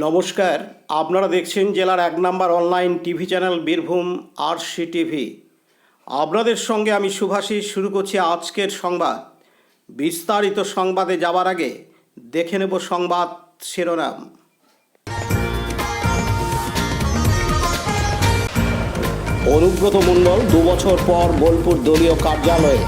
নমস্কার, আপনারা দেখছেন জেলার ১ number online TV channel Birbhum RC TV. আপনাদের সঙ্গে আমি শুভাশিস। শুরু করছি আজকের সংবাদ। বিস্তারিত সংবাদে যাওয়ার আগে দেখে নেব সংবাদ শিরোনাম। অনুব্রত মণ্ডল ২ বছর পর বোলপুর দলীয় কার্যালয়ে।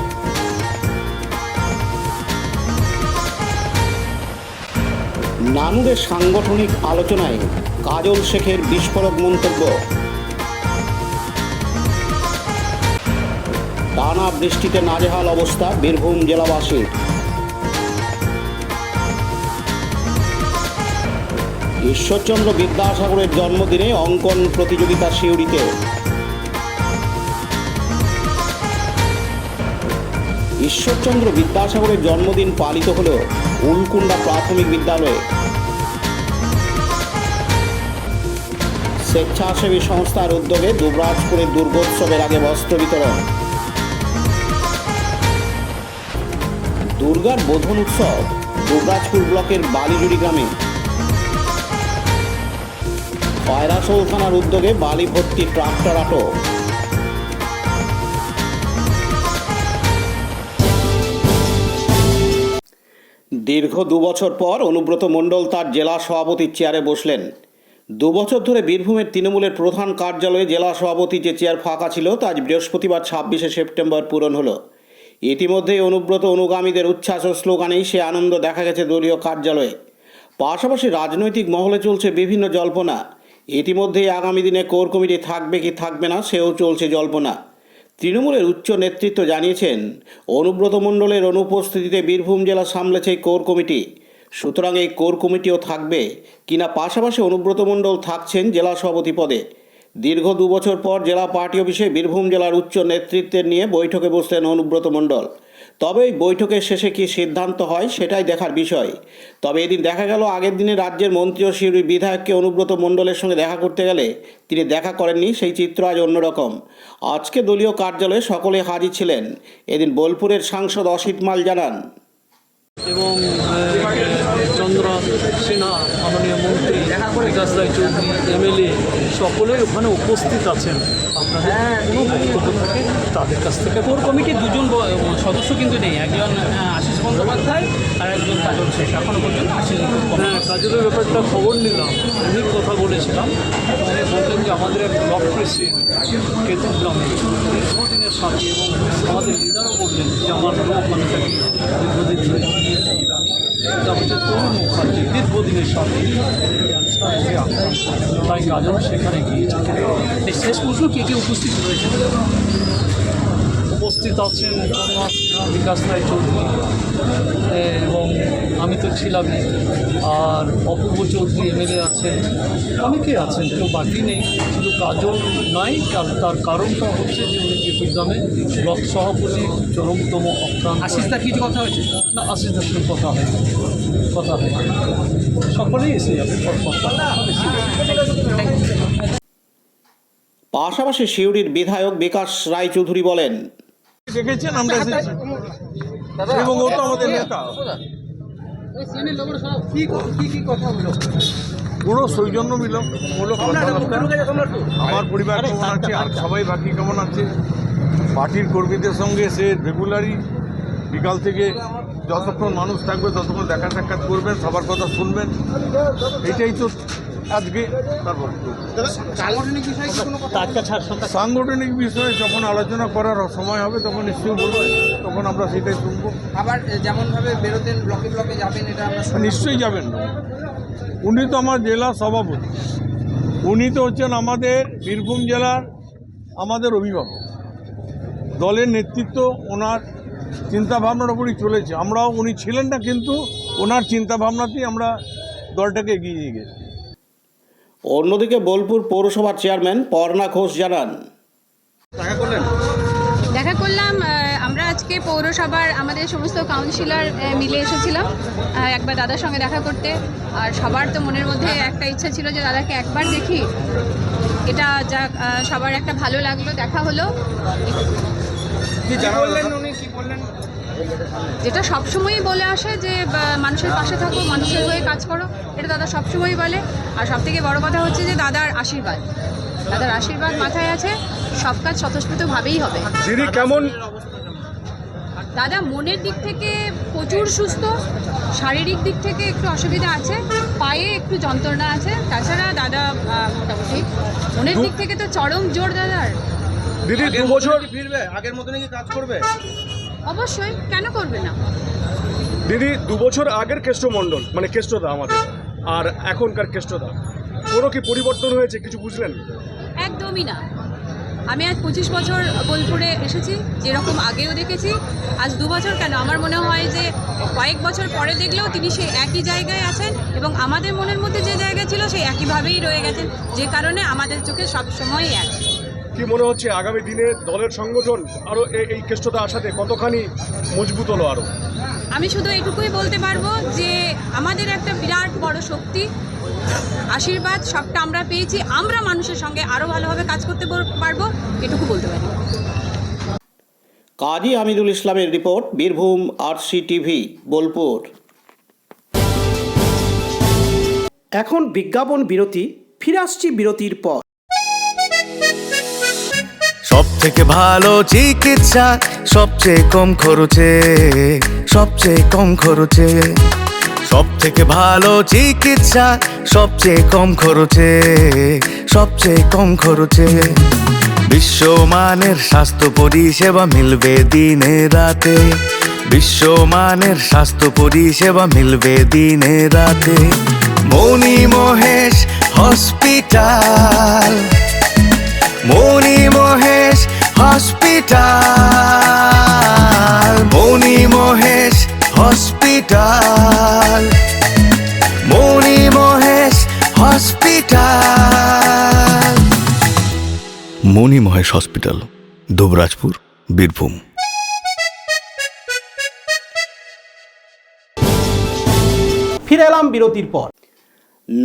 নানুরের সাংগঠনিক আলোচনায় কাজল শেখের বিস্ফোরক মন্তব্য। টানা বৃষ্টিতে নাজেহাল অবস্থা বীরভূম জেলাবাসীর। ঈশ্বরচন্দ্র বিদ্যাসাগরের জন্মদিনে অঙ্কন প্রতিযোগিতা সিউড়িতে। ঈশ্বরচন্দ্র বিদ্যাসাগরের জন্মদিন পালিত হল উলকুন্ডা প্রাথমিক বিদ্যালয়ে। স্বেচ্ছাসেবী সংস্থার উদ্যোগে দুবরাজপুরে দুর্গোৎসবের আগে বস্ত্র বিতরণ। দুর্গার বোধন উৎসব দুবরাজপুর ব্লকের বালিজুড়ি গ্রামে। খয়রাসোল থানার উদ্যোগে বালি ভর্তি ট্রাক্টর আটক। দীর্ঘ ২ বছর পর অনুব্রত মণ্ডল তার জেলা সভাপতির চেয়ারে বসলেন। ২ বছর ধরে বীরভূমের তৃণমূলের প্রধান কার্যালয়ে জেলা সভাপতি যে চেয়ার ফাঁকা ছিল তা আজ বৃহস্পতিবার ২৬শে সেপ্টেম্বর পূরণ হলো। ইতিমধ্যেই অনুব্রত অনুগামীদের উচ্ছ্বাস ও স্লোগানেই সে আনন্দ দেখা গেছে দলীয় কার্যালয়ে। পাশাপাশি রাজনৈতিক মহলে চলছে বিভিন্ন জল্পনা। ইতিমধ্যেই আগামী দিনে কোর কমিটি থাকবে কি থাকবে না সেও চলছে জল্পনা। তৃণমূলের উচ্চ নেতৃত্ব জানিয়েছেন অনুব্রত মণ্ডলের অনুপস্থিতিতে বীরভূম জেলা সামলেছে কোর কমিটি। সুতরাং এই কোর কমিটিও থাকবে কিনা, পাশাপাশি অনুব্রত মণ্ডল থাকছেন জেলা সভাপতি পদে। দীর্ঘ ২ বছর পর জেলা পার্টি অফিসে বীরভূম জেলার উচ্চ নেতৃত্বের নিয়ে বৈঠকে বসলেন অনুব্রত মণ্ডল। তবে এই বৈঠকের শেষে কী সিদ্ধান্ত হয় সেটাই দেখার বিষয়। তবে এদিন দেখা গেল আগের দিনে রাজ্যের মন্ত্রী ও সিউড়ির বিধায়ককে অনুব্রত মণ্ডলের সঙ্গে দেখা করতে গেলে তিনি দেখা করেননি। সেই চিত্র আজ অন্যরকম। আজকে দলীয় কার্যালয়ে সকলে হাজির ছিলেন। এদিন বোলপুরের সাংসদ অসিত মাল জানান এবং চন্দ্র সিনহা মাননীয় মন্ত্রী বিকাশ রায় চৌধুরী এমএলএ সকলেই ওখানে উপস্থিত আছেন। আপনাদের কোনো বক্তব্য থাকে তাদের কাছ থেকে। কোর কমিটির ২জন সদস্য কিন্তু নেই, একজন আশিস বন্দ্যোপাধ্যায় আর একজন কাজল শেখ এখনও পর্যন্ত আসেনি। হ্যাঁ, কাজলের ব্যাপারটা খবর নিলাম, উনি কথা বলেছিলাম। উনি বললেন যে আমাদের এক ব্লক প্রেসিডেন্ট কেতুগ্রামে দীর্ঘদিনের সাথে, এবং আমাদের লিডারও বললেন যে আমার লোক মানে তাকে দীর্ঘদিন ধরে এটা হচ্ছে তরুণ মুখার্জি, দীর্ঘদিনের সাথে তাই কাজল সেখানে গিয়েছে। শেষ প্রশ্ন কে কে উপস্থিত রয়েছে? উপস্থিত আছেন বিকাশ রায় চৌধুরী এবং আমি তো ছিলামই, আর অপূর্ব চৌধুরী এমএলএ আছেন, অনেকে আছেন, কেউ বাকি নেই। শুধু কাজল নাই, তার কারণটা হচ্ছে যে উনি কেতুগ্রামে ব্লক সভাপতি চরমতম অক্রান্ত। আশিসদার কিছু কথা হয়েছে না, আশিসদার সঙ্গে কথা হয় সকলেই এসে যাবে। পাশাপাশি সিউড়ির বিধায়ক বিকাশ রায় চৌধুরী বলেন, দেখেছেন আমরা এসেছি এবং ও তো আমাদের নেতা। পুরো সৌজন্যমূলক আমার পরিবার কেমন আছে আর সবাই বাকি কেমন আছে, পার্টির কর্মীদের সঙ্গে সে রেগুলারই বিকাল থেকে যতক্ষণ মানুষ থাকবে ততক্ষণ দেখা সাক্ষাৎ করবেন, সবার কথা শুনবেন। এটাই তো আজকে তার বক্তব্য। সাংগঠনিক বিষয়ে যখন আলোচনা করার সময় হবে তখন নিশ্চয়ই বলবো, তখন আমরা সেটাই শুনবো। আবার যেমনভাবে বেরোতেন ব্লকে ব্লকে যাবেন, এটা আমরা নিশ্চয়ই যাবেন না। উনি তো আমার জেলা সভাপতি, উনি তো হচ্ছেন আমাদের বীরভূম জেলার আমাদের অভিভাবক। দলের নেতৃত্ব ওনার চিন্তাভাবনার উপরই চলেছে। আমরাও, উনি ছিলেন না কিন্তু ওনার চিন্তাভাবনাতেই আমরা দলটাকে এগিয়ে নিয়ে গেছি। অন্যদিকে বোলপুর পৌরসভার চেয়ারম্যান পর্ণা ঘোষ জানান, দেখা করলাম। আমরা আজকে পৌরসভার আমাদের সমস্ত কাউন্সিলর মিলে এসেছিলাম একবার দাদার সঙ্গে দেখা করতে। আর সবার তো মনের মধ্যে একটা ইচ্ছা ছিল যে দাদাকে একবার দেখি। এটা যা সবার একটা ভালো লাগলো, দেখা হলো। উনি কি বললেন? যেটা সবসময়ই বলে আসে যে মানুষের পাশে থাকো, মানুষের হয়ে কাজ করো, এটা দাদা সবসময়ই বলে। আর সবথেকে বড় কথা হচ্ছে যে দাদার আশীর্বাদ মাথায় আছে, সব কাজ স্বতঃস্ফূর্তভাবেই হবে। দিদি কেমন? দাদা মনের দিক থেকে প্রচুর সুস্থ, শারীরিক দিক থেকে একটু অসুবিধা আছে, পায়ে একটু যন্ত্রণা আছে, তাছাড়া দাদা মোটামুটি। মনের দিক থেকে তো চরম জোর দাদার। দিদি 2 বছর ফিরবে, আগের মতনই কি কাজ করবে? অবশ্যই, কেন করবে না। দিদি 2 বছর আগের কেষ্টমণ্ডল মানে কেষ্টদা আমাদের আর এখনকার কেষ্টদা কোনো কি পরিবর্তন হয়েছে, কিছু বুঝলেন? একদমই না। আমি আজ 25 বছর বোলপুরে এসেছি, যেরকম আগেও দেখেছি, আজ 2 বছর কেন, আমার মনে হয় যে কয়েক বছর পরে দেখলেও তিনি সেই একই জায়গায় আছেন এবং আমাদের মনের মধ্যে যে জায়গা ছিল সেই একইভাবেই রয়ে গেছেন, যে কারণে আমাদের চোখে সবসময়ই এক। কি মনে হচ্ছে আগামী দিনে দলের সংগঠন আরও এই কেষ্টদা আসাতে কতখানি মজবুত হলো আরও? আমি শুধু এটুকুই বলতে পারবো যে আমাদের একটা বিরাট বড় শক্তি, আশীর্বাদ সবটা আমরা পেয়েছি, আমরা মানুষের সঙ্গে আরও ভালোভাবে কাজ করতে পারবো, এটুকু বলতে পারি। কাজী আমিরুল ইসলামের রিপোর্ট, বীরভূম RCTV, বোলপুর। এখন বিজ্ঞাপন বিরতি, ফিরে আসছি বিরতির পর। সব থেকে ভালো চিকিৎসা সবচেয়ে কম খরচে, সবচেয়ে কম খরচে। সব থেকে ভালো চিকিৎসা সবচেয়ে কম খরচে, সবচেয়ে কম খরচে। বিশ্বমানের স্বাস্থ্য পরিষেবা মিলবে দিনে রাতে, বিশ্বমানের স্বাস্থ্য পরিষেবা মিলবে দিনে রাতে। মণি মহেশ হসপিটাল, মণি মহেশ হসপিটাল, মণি মহেশ হসপিটাল, মণি মহেশ হসপিটাল। মণি মহেশ হসপিটাল, দুবরাজপুর, বীরভূম। ফিরে এলাম বিরতির পর।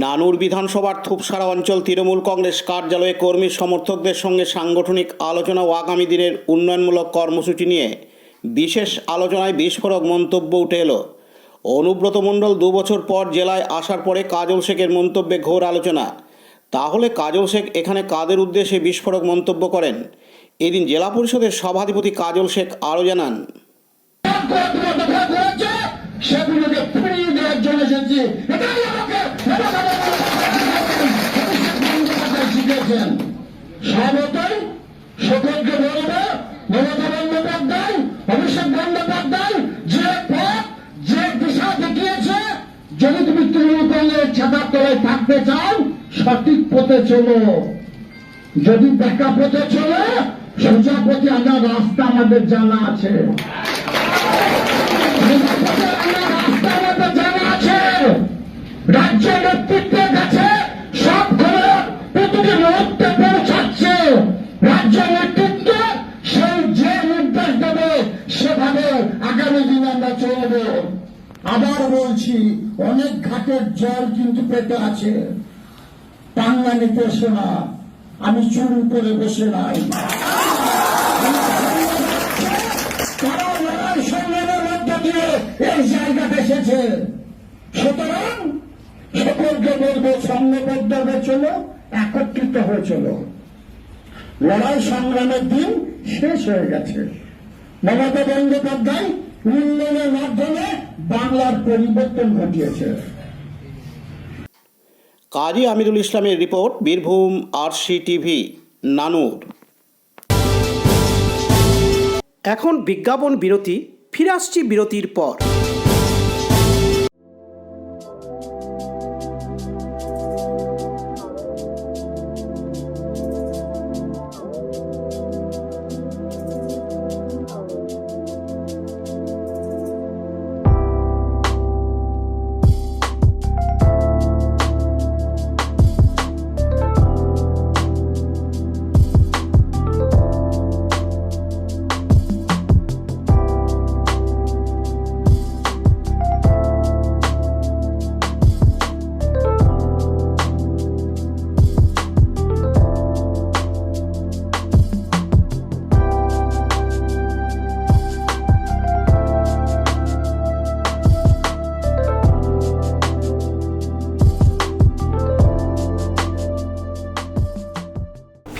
নানুর বিধানসভার থুপসারা অঞ্চল তৃণমূল কংগ্রেস কার্যালয়ে কর্মী সমর্থকদের সঙ্গে সাংগঠনিক আলোচনা ও আগামী দিনের উন্নয়নমূলক কর্মসূচি নিয়ে বিশেষ আলোচনায় বিস্ফোরক মন্তব্য উঠে এলো। অনুব্রত মণ্ডল 2 বছর পর জেলায় আসার পরে কাজল শেখের মন্তব্যে ঘোর আলোচনা। তাহলে কাজল শেখ এখানে কাদের উদ্দেশ্যে বিস্ফোরক মন্তব্য করেন? এদিন জেলা পরিষদের সভাধিপতি কাজল শেখ আরও জানান, সেগুলোকে ফিরিয়ে দেওয়ার জন্য এসেছি। শিখেছেন সবতই সকলকে বলবো, মমতা বন্দ্যোপাধ্যায়, অভিষেক বন্দ্যোপাধ্যায় যে পথ যে দিশা দেখিয়েছে, যদি তুমি তৃণমূল কংগ্রেস ছাতার তলায় থাকতে চাও সঠিক পথে চলো। যদি দেখা পথে চলো, সোজা পথে আনার রাস্তা আমাদের জানা আছে, রাজ্য নেতৃত্বের কাছে সব খবর প্রতিটি মুহূর্তে পৌঁছাচ্ছে। রাজ্য নেতৃত্ব সেই যে নির্দেশ দেবে সেভাবে আগামী দিনে আমরা চলব। আবার বলছি, অনেক ঘাটের জল কিন্তু পেতে আছে, পাঙ্গা নিতে এসো না, আমি চুরি করে বসে নাই। তারা লড়াই সংগ্রামের মধ্যে দিয়ে এই জায়গাটা এসেছে। সুতরাং সকলকে বলবো, সংঘবদ্ধ হয়ে চলো, একত্রিত হয়ে চলো। লড়াই সংগ্রামের দিন শেষ হয়ে গেছে। মমতা বন্দ্যোপাধ্যায় উন্নয়নের মাধ্যমে বাংলার পরিবর্তন ঘটিয়েছে। কাজী আমিরুল ইসলামের রিপোর্ট, বীরভূম RCTV, নানুর। এখন বিজ্ঞাপন বিরতি, ফিরে আসছি বিরতির পর।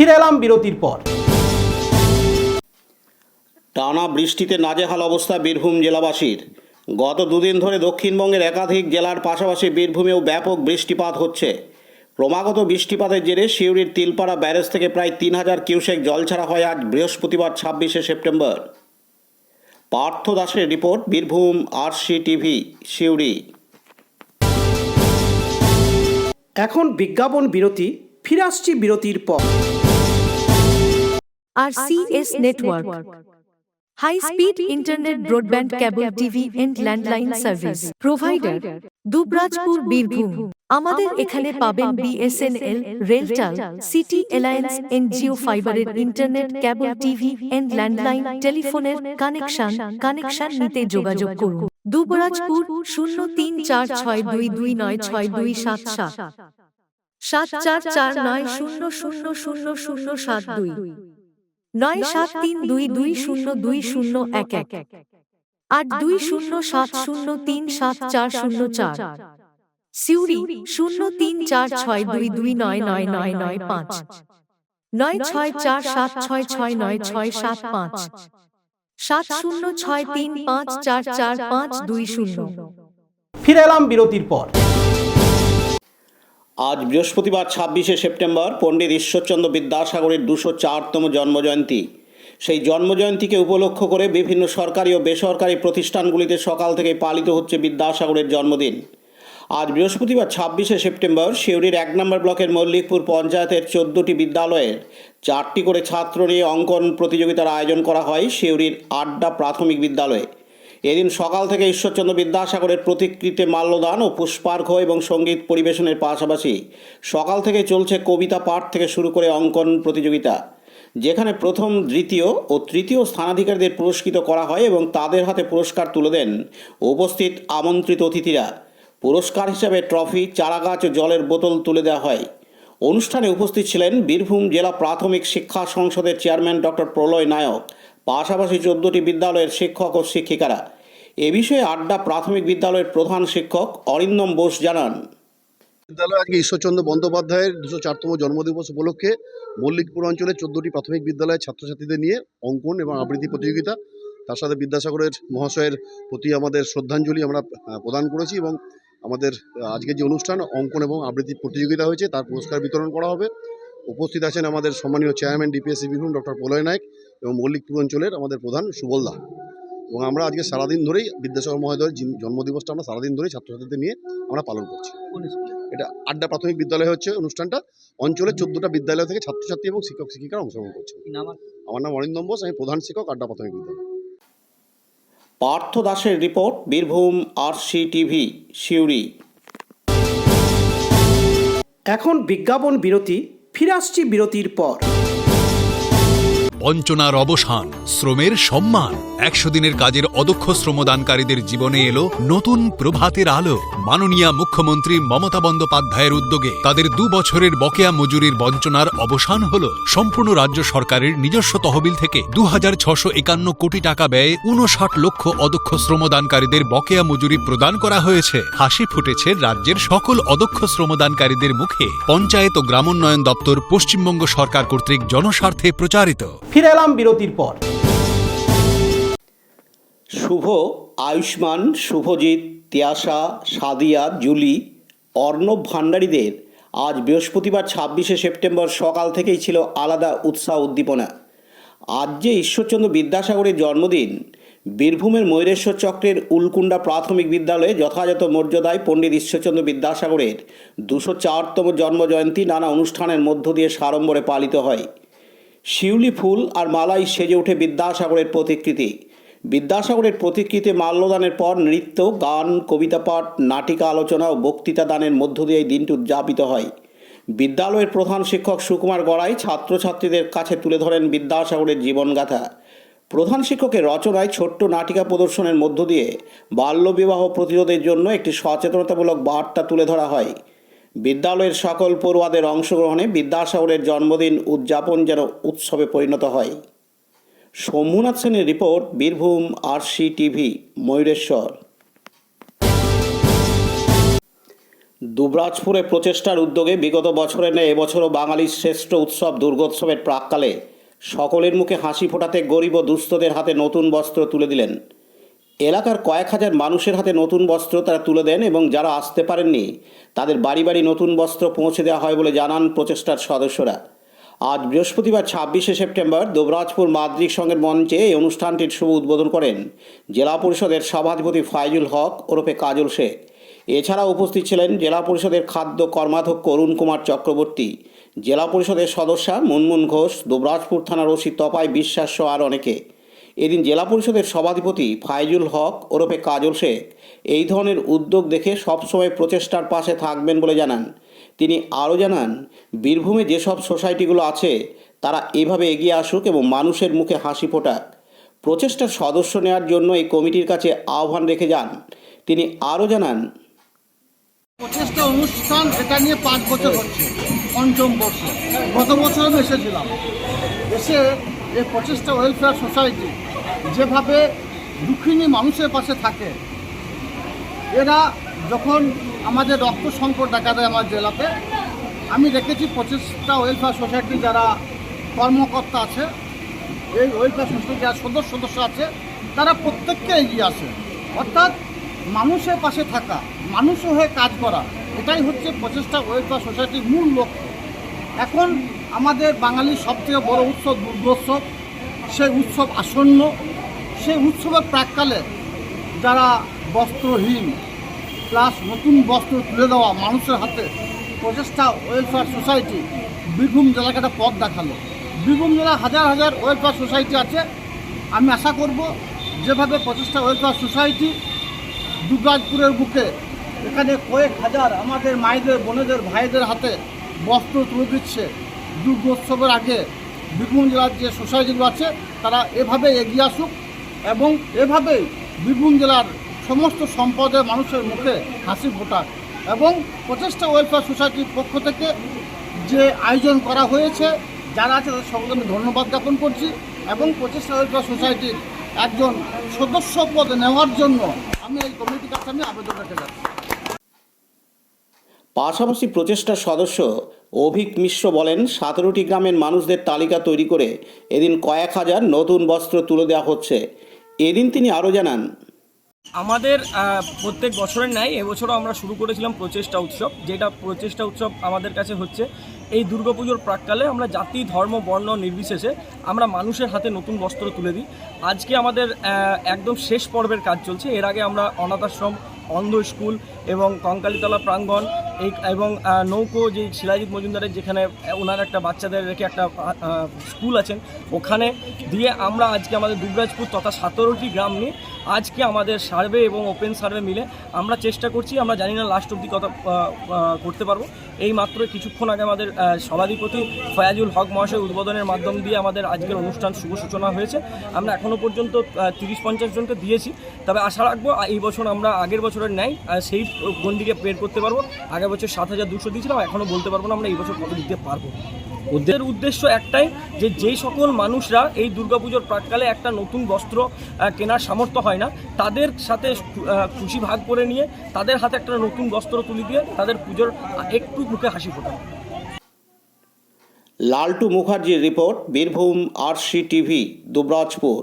ফিরে এলাম বিরতির পর। টানা বৃষ্টিতে নাজেহাল অবস্থা বীরভূম জেলাবাসীর। গত দুদিন ধরে দক্ষিণবঙ্গের একাধিক জেলার পাশাপাশি বীরভূমেও ব্যাপক বৃষ্টিপাত হচ্ছে। ক্রমাগত বৃষ্টিপাতের জেরে সিউড়ির তিলপাড়া ব্যারেজ থেকে প্রায় 3000 কিউসেক জল ছাড়া হয় আজ বৃহস্পতিবার 26শে সেপ্টেম্বর। পার্থ দাসের রিপোর্ট, বীরভূম RCTV সিউড়ি। এখন বিজ্ঞাপন বিরতি, ফিরে আসছি বিরতির পর। RCS Network, High Speed Internet Broadband Cable TV and Landline Service Provider, Dubrajpur, Birbhum. আমাদের এখানে পাবেন BSNL, RailTel, city alliance, NGO ফাইবারের internet, cable TV and landline টেলিফোনের কানেকশন নিতে যোগাযোগ করুন। দুবরাজপুর 034422962627 7449000072 9732202011 8207037404। সিউড়ি 034622999995 9647669665 7063544520। ফিরে এলাম বিরতির পর। আজ বৃহস্পতিবার 26শে সেপ্টেম্বর পণ্ডিত ঈশ্বরচন্দ্র বিদ্যাসাগরের 204তম জন্মজয়ন্তী। সেই জন্মজয়ন্তীকে উপলক্ষ করে বিভিন্ন সরকারি ও বেসরকারি প্রতিষ্ঠানগুলিতে সকাল থেকে পালিত হচ্ছে বিদ্যাসাগরের জন্মদিন। আজ বৃহস্পতিবার 26শে সেপ্টেম্বর সিউড়ির 1 নম্বর ব্লকের মল্লিকপুর পঞ্চায়েতের 14টি বিদ্যালয়ের 4টি করে ছাত্র নিয়ে অঙ্কন প্রতিযোগিতার আয়োজন করা হয় সিউড়ির আড্ডা প্রাথমিক বিদ্যালয়ে। এদিন সকাল থেকে ঈশ্বরচন্দ্র বিদ্যাসাগরের প্রতিকৃতিতে মাল্যদান ও পুষ্পার্ঘ্য এবং সঙ্গীত পরিবেশনের পাশাপাশি সকাল থেকে চলছে কবিতা পাঠ থেকে শুরু করে অঙ্কন প্রতিযোগিতা, যেখানে প্রথম, দ্বিতীয় ও তৃতীয় স্থানাধিকারীদের পুরস্কৃত করা হয় এবং তাদের হাতে পুরস্কার তুলে দেন উপস্থিত আমন্ত্রিত অতিথিরা। পুরস্কার হিসাবে ট্রফি, চারাগাছ ও জলের বোতল তুলে দেওয়া হয়। অনুষ্ঠানে উপস্থিত ছিলেন বীরভূম জেলা প্রাথমিক শিক্ষা সংসদের চেয়ারম্যান ডক্টর প্রলয় নায়ক, পাশাপাশি 14টি বিদ্যালয়ের শিক্ষক ও শিক্ষিকারা। এ বিষয়ে আড্ডা প্রাথমিক বিদ্যালয়ের প্রধান শিক্ষক অরিন্দম বোস জানান, বিদ্যালয় আজকে ঈশ্বরচন্দ্র বন্দ্যোপাধ্যায়ের 204তম জন্মদিবস উপলক্ষে মল্লিকপুর অঞ্চলে 14টি প্রাথমিক বিদ্যালয়ের ছাত্রছাত্রীদের নিয়ে অঙ্কন এবং আবৃত্তি প্রতিযোগিতা, তার সাথে বিদ্যাসাগরের মহাশয়ের প্রতি আমাদের শ্রদ্ধাঞ্জলি আমরা প্রদান করেছি এবং আমাদের আজকের যে অনুষ্ঠান অঙ্কন এবং আবৃত্তি প্রতিযোগিতা হয়েছে তার পুরস্কার বিতরণ করা হবে। উপস্থিত আছেন আমাদের সম্মানীয় চেয়ারম্যান ডিপিএসসি বীরভূম ডক্টর প্রলয় নায়ক এবং মল্লিকপুর অঞ্চলের আমাদের প্রধান সুবল দা। এবং আমরা আজকে সারাদিন ধরেই বিদ্যাসাগর মহোদয়ের জন্মদিবসটা আমরা সারাদিন ধরেই ছাত্রছাত্রীদের নিয়ে আমরা পালন করছি। এটা আড্ডা প্রাথমিক বিদ্যালয় হচ্ছে অনুষ্ঠানটা। অঞ্চলের 14টা বিদ্যালয় থেকে ছাত্রছাত্রী এবং শিক্ষক শিক্ষিকারা অংশগ্রহণ করছে। আমার নাম অরিন্দম বোস, আমি প্রধান শিক্ষক আড্ডা প্রাথমিক বিদ্যালয়। পার্থ দাসের রিপোর্ট, বীরভূম RCTV সিউড়ি। এখন বিজ্ঞাপন বিরতি, ফিরে আসছি বিরতির পর। বঞ্চনার অবসান, শ্রমের সম্মান। 100 দিনের কাজের অদক্ষ শ্রমদানকারীদের জীবনে এলো নতুন প্রভাতের আলো। মাননীয় মুখ্যমন্ত্রী মমতা বন্দ্যোপাধ্যায়ের উদ্যোগে তাদের 2 বছরের বকেয়া মজুরির বঞ্চনার অবসান হলো। সম্পূর্ণ রাজ্য সরকারের নিজস্ব তহবিল থেকে 2651 কোটি টাকা ব্যয়ে 59 লক্ষ অদক্ষ শ্রমদানকারীদের বকেয়া মজুরি প্রদান করা হয়েছে। হাসি ফুটেছে রাজ্যের সকল অদক্ষ শ্রমদানকারীদের মুখে। পঞ্চায়েত ও গ্রামোন্নয়ন দপ্তর, পশ্চিমবঙ্গ সরকার কর্তৃক জনস্বার্থে প্রচারিত। ফিরে এলাম বিরতির পর। শুভ, আয়ুষ্মান, শুভজিৎ, তিয়াশা, সাদিয়া, জুলি, অর্ণব ভান্ডারীদের আজ বৃহস্পতিবার 26শে সেপ্টেম্বর সকাল থেকেই ছিল আলাদা উৎসাহ উদ্দীপনা। আজ যে ঈশ্বরচন্দ্র বিদ্যাসাগরের জন্মদিন, বীরভূমের ময়ূরেশ্বর চক্রের উলকুন্ডা প্রাথমিক বিদ্যালয়ে যথাযথ মর্যাদায় পণ্ডিত ঈশ্বরচন্দ্র বিদ্যাসাগরের 204তম জন্মজয়ন্তী নানা অনুষ্ঠানের মধ্য দিয়ে সাড়ম্বরে পালিত হয়। শিউলি ফুল আর মালাই সেজে ওঠে বিদ্যাসাগরের প্রতিকৃতি। বিদ্যাসাগরের প্রতিকৃতিতে মাল্যদানের পর নৃত্য, গান, কবিতা পাঠ, নাটিকা আলোচনা ও বক্তৃতা দানের মধ্য দিয়ে এই দিনটি উদযাপিত হয়। বিদ্যালয়ের প্রধান শিক্ষক সুকুমার গড়াই ছাত্রছাত্রীদের কাছে তুলে ধরেন বিদ্যাসাগরের জীবনগাথা। প্রধান শিক্ষকের রচনায় ছোট্ট নাটিকা প্রদর্শনের মধ্য দিয়ে বাল্যবিবাহ প্রতিরোধের জন্য একটি সচেতনতামূলক বার্তা তুলে ধরা হয়। বিদ্যালয়ের সকল পড়ুয়াদের অংশগ্রহণে বিদ্যাসাগরের জন্মদিন উদযাপন যেন উৎসবে পরিণত হয়। শম্ভুনাথ সেনের রিপোর্ট, বীরভূম RCTV ময়ূরেশ্বর। দুবরাজপুরে প্রচেষ্টার উদ্যোগে বিগত বছরের ন্যায় এবছরও বাঙালির শ্রেষ্ঠ উৎসব দুর্গোৎসবের প্রাক্কালে সকলের মুখে হাসি ফোটাতে গরিব ও দুস্থদের হাতে নতুন বস্ত্র তুলে দিলেন। এলাকার কয়েক হাজার মানুষের হাতে নতুন বস্ত্র তারা তুলে দেন এবং যারা আসতে পারেননি তাদের বাড়ি বাড়ি নতুন বস্ত্র পৌঁছে দেওয়া হয় বলে জানান প্রচেষ্টার সদস্যরা। আজ বৃহস্পতিবার ২৬শে সেপ্টেম্বর দুবরাজপুর মাদ্রিক সংঘের মঞ্চে এই অনুষ্ঠানটির শুভ উদ্বোধন করেন জেলা পরিষদের সভাধিপতি ফাইজুল হক ওরফে কাজল শেখ। এছাড়া উপস্থিত ছিলেন জেলা পরিষদের খাদ্য কর্মাধ্যক্ষ অরুণ কুমার চক্রবর্তী, জেলা পরিষদের সদস্যা মুনমুন ঘোষ, দুবরাজপুর থানার ওসি তপাই বিশ্বাস সহ আর অনেকে। এদিন জেলা পরিষদের সভাধিপতি ফাইজুল হক ওরফে কাজল শেখ এই ধরনের উদ্যোগ দেখে সবসময় প্রচেষ্টার পাশে থাকবেন বলে জানান। তিনি আরও জানান, বীরভূমে যেসব সোসাইটিগুলো আছে তারা এভাবে এগিয়ে আসুক এবং মানুষের মুখে হাসি ফোটাক। প্রচেষ্টার সদস্য নেওয়ার জন্য এই কমিটির কাছে আহ্বান রেখে যান। তিনি আরও জানান, প্রচেষ্টা অনুষ্ঠান এটা নিয়ে 5 বছর হচ্ছে, 5ম বর্ষ। গত বছর আমি এসেছিলাম, এসে এই প্রচেষ্টা ওয়েলফেয়ার সোসাইটি যেভাবে দুঃখিনী মানুষের পাশে থাকে, এরা যখন আমাদের রক্ত সংকট দেখা দেয় আমার জেলাতে, আমি দেখেছি প্রচেষ্টা ওয়েলফেয়ার সোসাইটি যারা কর্মকর্তা আছে, এই ওয়েলফেয়ার সোসাইটি যারা সদস্য আছে, তারা প্রত্যেককে এগিয়ে আসে। অর্থাৎ মানুষের পাশে থাকা, মানুষও হয়ে কাজ করা, এটাই হচ্ছে প্রচেষ্টা ওয়েলফেয়ার সোসাইটির মূল লক্ষ্য। এখন আমাদের বাঙালির সবথেকে বড় উৎসব দুর্গোৎসব, সেই উৎসব আসন্ন। সেই উৎসবের প্রাক্কালে যারা বস্ত্রহীন প্লাস নতুন বস্ত্র তুলে দেওয়া মানুষের হাতে, প্রচেষ্টা ওয়েলফেয়ার সোসাইটি বীরভূম জেলাকে একটা পথ দেখালো। বীরভূম জেলা হাজার হাজার ওয়েলফেয়ার সোসাইটি আছে। আমি আশা করব যেভাবে প্রচেষ্টা ওয়েলফেয়ার সোসাইটি দুবরাজপুরের বুকে এখানে কয়েক হাজার আমাদের মায়েদের, বোনেদের, ভাইদের হাতে বস্ত্র তুলে দিচ্ছে দুর্গোৎসবের আগে, বীরভূম জেলার যে সোসাইটিগুলো আছে তারা এভাবে এগিয়ে আসুক এবং এভাবেই বীরভূম জেলার সমস্ত সম্পদের মানুষের মুখে হাসি ফোটাক। এবং প্রচেষ্টা ওয়েলফেয়ার সোসাইটির পক্ষ থেকে যে আয়োজন করা হয়েছে, যারা আছে তাদের সকলকে আমি ধন্যবাদ জ্ঞাপন করছি এবং প্রচেষ্টা ওয়েলফেয়ার সোসাইটির একজন সদস্য পদ নেওয়ার জন্য আমি এই কমিটির কাছে আমি আবেদন রেখে যাচ্ছি। পাশাপাশি প্রচেষ্টার সদস্য অভিক মিশ্র বলেন, 17টি গ্রামের মানুষদের তালিকা তৈরি করে এদিন কয়েক হাজার নতুন বস্ত্র তুলে দেওয়া হচ্ছে। এদিন তিনি আরও জানান, আমাদের প্রত্যেক বছরের ন্যায় এবছরও আমরা শুরু করেছিলাম প্রচেষ্টা উৎসব, যেটা প্রচেষ্টা উৎসব আমাদের কাছে হচ্ছে এই দুর্গাপুজোর প্রাক্কালে আমরা জাতি, ধর্ম, বর্ণ নির্বিশেষে আমরা মানুষের হাতে নতুন বস্ত্র তুলে দিই। আজকে আমাদের একদম শেষ পর্বের কাজ চলছে। এর আগে আমরা অনাথ আশ্রম, অন্ধ স্কুল এবং কঙ্কালীতলা প্রাঙ্গণ এবং নৌকো, যে শিলাজিৎ মজুমদারের যেখানে ওনার একটা বাচ্চাদের রেখে একটা স্কুল আছেন, ওখানে দিয়ে আমরা আজকে আমাদের দুবরাজপুর তথা 17টি গ্রাম নিয়ে আজকে আমাদের সার্ভে এবং ওপেন সার্ভে মিলে আমরা চেষ্টা করছি। আমরা জানি না লাস্ট অবধি কথা করতে পারবো। এই মাত্র কিছুক্ষণ আগে আমাদের সভাধিপতি ফয়াজুল হক মহাশয় উদ্বোধনের মাধ্যম দিয়ে আমাদের আজকের অনুষ্ঠান শুভ সূচনা হয়েছে। আমরা এখনও পর্যন্ত 30-50 জনকে দিয়েছি, তবে আশা রাখবো এই বছর আমরা আগের বছরের ন্যায় সেই গণ্ডিকে বের করতে পারবো। আগের বছর 7,200 দিয়েছিলাম, এখনও বলতে পারবো না আমরা এই বছর কত দিতে পারবো। ওদের উদ্দেশ্য একটাই, যে যেই সকল মানুষরা এই দুর্গাপুজোর প্রাক্কালে একটা নতুন বস্ত্র কেনার সামর্থ্য হয় না, তাদের সাথে খুশি ভাগ করে নিয়ে তাদের হাতে একটা নতুন বস্ত্র তুলে দিয়ে তাদের পুজোর একটু মুখে হাসি ফোটানো। লালটু মুখার্জির report, Birbhum RC TV, Dubrajpur.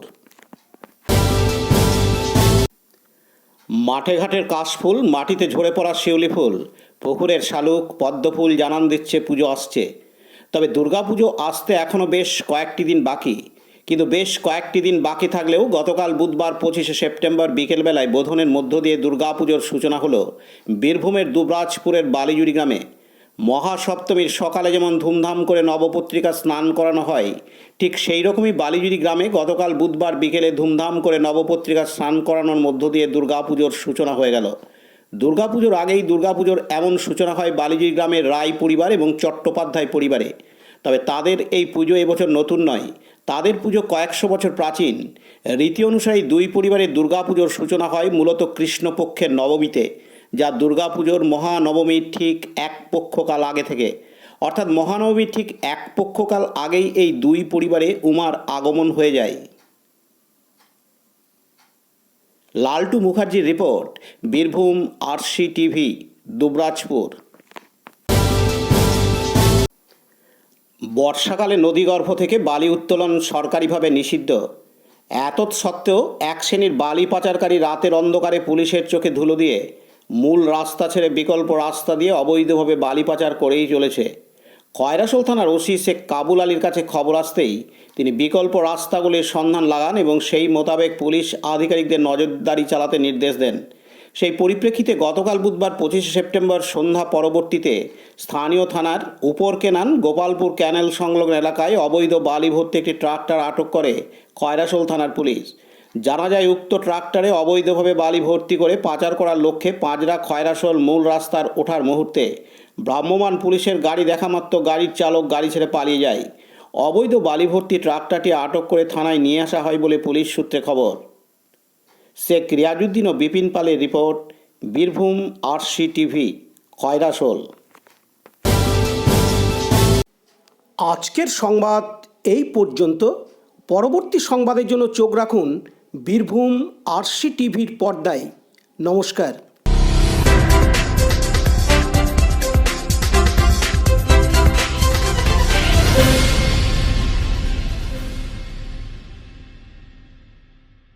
মাঠে ঘাটের কাশফুল, মাটিতে ঝরে পড়া শিউলি ফুল, পুকুরের শালুক, পদ্মফুল জানান দিচ্ছে পুজো আসছে। তবে দুর্গাপুজো আসতে এখনও বেশ কয়েকটি দিন বাকি। কিন্তু বেশ কয়েকটি দিন বাকি থাকলেও গতকাল বুধবার 25শে সেপ্টেম্বর বিকেলবেলায় বোধনের মধ্য দিয়ে দুর্গাপুজোর সূচনা হলো বীরভূমের দুবরাজপুরের বালিজুড়ি গ্রামে। মহাসপ্তমীর সকালে যেমন ধুমধাম করে নবপত্রিকা স্নান করানো হয়, ঠিক সেই রকমই বালিজুড়ি গ্রামে গতকাল বুধবার বিকেলে ধুমধাম করে নবপত্রিকা স্নান করানোর মধ্য দিয়ে দুর্গাপুজোর সূচনা হয়ে গেল। দুর্গাপুজোর আগেই দুর্গাপুজোর এমন সূচনা হয় বালিজুড়ি গ্রামের রায় পরিবার এবং চট্টোপাধ্যায় পরিবারে। তবে তাদের এই পুজো এবছর নতুন নয়, তাদের পুজো কয়েকশো বছর প্রাচীন। রীতি অনুসারে দুই পরিবারের দুর্গাপুজোর সূচনা হয় মূলত কৃষ্ণপক্ষের নবমীতে, যা দুর্গাপুজোর মহানবমীর ঠিক এক পক্ষকাল আগে থেকে, অর্থাৎ মহানবমীর ঠিক এক পক্ষকাল আগেই এই দুই পরিবারে উমার আগমন হয়ে যায়। লালটু মুখার্জির report, Birbhum RC TV, Dubrajpur. বর্ষাকালে নদীগর্ভ থেকে বালি উত্তোলন সরকারিভাবে নিষিদ্ধ। এত সত্ত্বেও এক শ্রেণীর বালি পাচারকারী রাতের অন্ধকারে পুলিশের চোখে ধুলো দিয়ে মূল রাস্তা ছেড়ে বিকল্প রাস্তা দিয়ে অবৈধভাবে বালি পাচার করেই চলেছে। কয়রাশোল থানার ওসি শেখ কাবুল আলীর কাছে খবর আসতেই তিনি বিকল্প রাস্তাগুলির সন্ধান লাগান এবং সেই মোতাবেক পুলিশ আধিকারিকদের নজরদারি চালাতে নির্দেশ দেন। সেই পরিপ্রেক্ষিতে গতকাল বুধবার 25 সেপ্টেম্বর সন্ধ্যা পরবর্তীতে স্থানীয় থানার উপর কেনান গোপালপুর ক্যানেল সংলগ্ন এলাকায় অবৈধ বালি ভর্তি একটি ট্রাক্টর আটক করে কয়রাশোল থানার পুলিশ। জানা যায় উক্ত ট্রাক্টরে অবৈধভাবে বালি ভর্তি করে পাচার করার লক্ষ্যে পাঁজরা খয়রাশোল মূল রাস্তার ওঠার মুহূর্তে ভ্রাম্যমাণ পুলিশের গাড়ি দেখামাত্র গাড়ির চালক গাড়ি ছেড়ে পালিয়ে যায়। অবৈধ বালি ভর্তি ট্রাক্টরটি আটক করে থানায় নিয়ে আসা হয় বলে পুলিশ সূত্রে খবর। শেখ রিয়াজউদ্দিন ও বিপিন পালের রিপোর্ট, বীরভূম RCTV, কয়রাশোল। আজকের সংবাদ এই পর্যন্ত। পরবর্তী সংবাদের জন্য চোখ রাখুন বীরভূম RCTVর পর্দায়। নমস্কার।